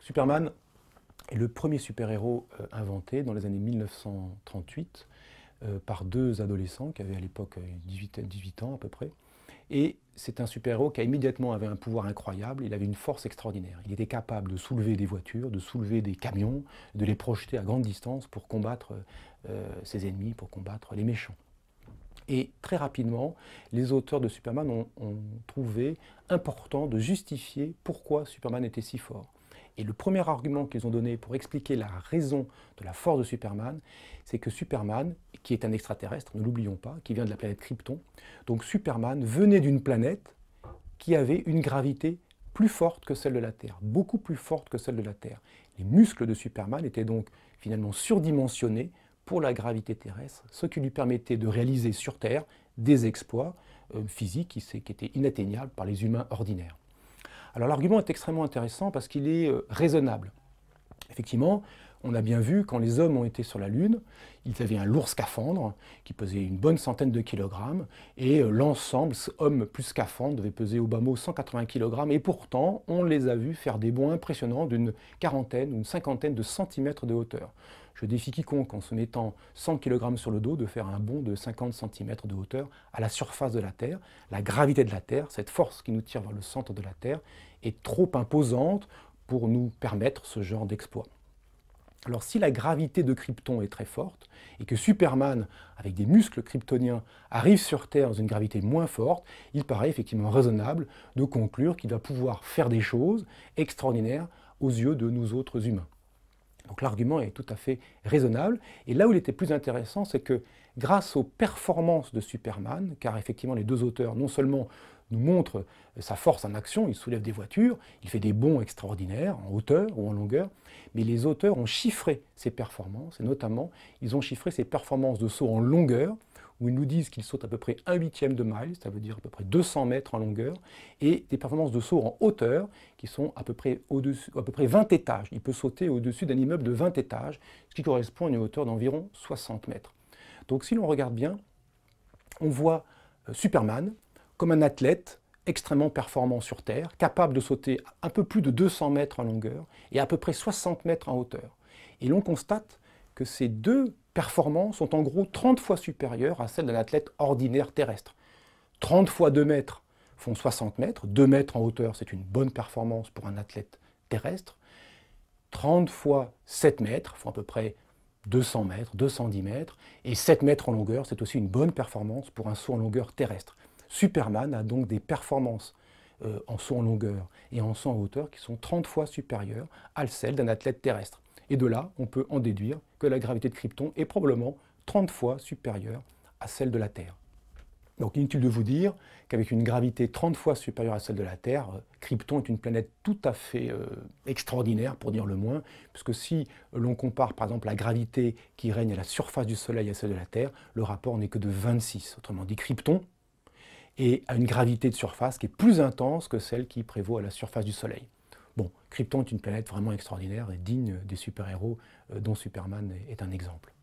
Superman est le premier super-héros inventé dans les années 1938 par deux adolescents qui avaient à l'époque 18 ans à peu près. Et c'est un super-héros qui immédiatement avait un pouvoir incroyable, il avait une force extraordinaire. Il était capable de soulever des voitures, de soulever des camions, de les projeter à grande distance pour combattre ses ennemis, pour combattre les méchants. Et très rapidement, les auteurs de Superman ont trouvé important de justifier pourquoi Superman était si fort. Et le premier argument qu'ils ont donné pour expliquer la raison de la force de Superman, c'est que Superman, qui est un extraterrestre, ne l'oublions pas, qui vient de la planète Krypton, donc Superman venait d'une planète qui avait une gravité plus forte que celle de la Terre, beaucoup plus forte que celle de la Terre. Les muscles de Superman étaient donc finalement surdimensionnés pour la gravité terrestre, ce qui lui permettait de réaliser sur Terre des exploits physiques qui étaient inatteignables par les humains ordinaires. Alors l'argument est extrêmement intéressant parce qu'il est raisonnable. Effectivement, on a bien vu, quand les hommes ont été sur la Lune, ils avaient un lourd scaphandre qui pesait une bonne centaine de kilogrammes, et l'ensemble, homme plus scaphandre, devait peser au bas mot 180 kilogrammes, et pourtant, on les a vus faire des bonds impressionnants d'une quarantaine ou une cinquantaine de centimètres de hauteur. Je défie quiconque, en se mettant 100 kg sur le dos, de faire un bond de 50 cm de hauteur à la surface de la Terre. La gravité de la Terre, cette force qui nous tire vers le centre de la Terre, est trop imposante pour nous permettre ce genre d'exploit. Alors si la gravité de Krypton est très forte, et que Superman, avec des muscles kryptoniens, arrive sur Terre dans une gravité moins forte, il paraît effectivement raisonnable de conclure qu'il va pouvoir faire des choses extraordinaires aux yeux de nous autres humains. Donc l'argument est tout à fait raisonnable. Et là où il était plus intéressant, c'est que grâce aux performances de Superman, car effectivement les deux auteurs non seulement nous montrent sa force en action, il soulève des voitures, il fait des bonds extraordinaires en hauteur ou en longueur, mais les auteurs ont chiffré ses performances, et notamment ils ont chiffré ses performances de saut en longueur, où ils nous disent qu'il saute à peu près 1/8 de mile, ça veut dire à peu près 200 mètres en longueur, et des performances de saut en hauteur qui sont à peu près 20 étages. Il peut sauter au-dessus d'un immeuble de 20 étages, ce qui correspond à une hauteur d'environ 60 mètres. Donc si l'on regarde bien, on voit Superman comme un athlète extrêmement performant sur Terre, capable de sauter un peu plus de 200 mètres en longueur et à peu près 60 mètres en hauteur. Et l'on constate que ces deux performances sont en gros 30 fois supérieures à celles d'un athlète ordinaire terrestre. 30 fois 2 mètres font 60 mètres, 2 mètres en hauteur, c'est une bonne performance pour un athlète terrestre. 30 fois 7 mètres font à peu près 200 mètres, 210 mètres, et 7 mètres en longueur, c'est aussi une bonne performance pour un saut en longueur terrestre. Superman a donc des performances en saut en longueur et en saut en hauteur qui sont 30 fois supérieures à celles d'un athlète terrestre. Et de là, on peut en déduire que la gravité de Krypton est probablement 30 fois supérieure à celle de la Terre. Donc inutile de vous dire qu'avec une gravité 30 fois supérieure à celle de la Terre, Krypton est une planète tout à fait extraordinaire, pour dire le moins, puisque si l'on compare par exemple la gravité qui règne à la surface du Soleil à celle de la Terre, le rapport n'est que de 26. Autrement dit, Krypton est à une gravité de surface qui est plus intense que celle qui prévaut à la surface du Soleil. Bon, Krypton est une planète vraiment extraordinaire et digne des super-héros dont Superman est un exemple.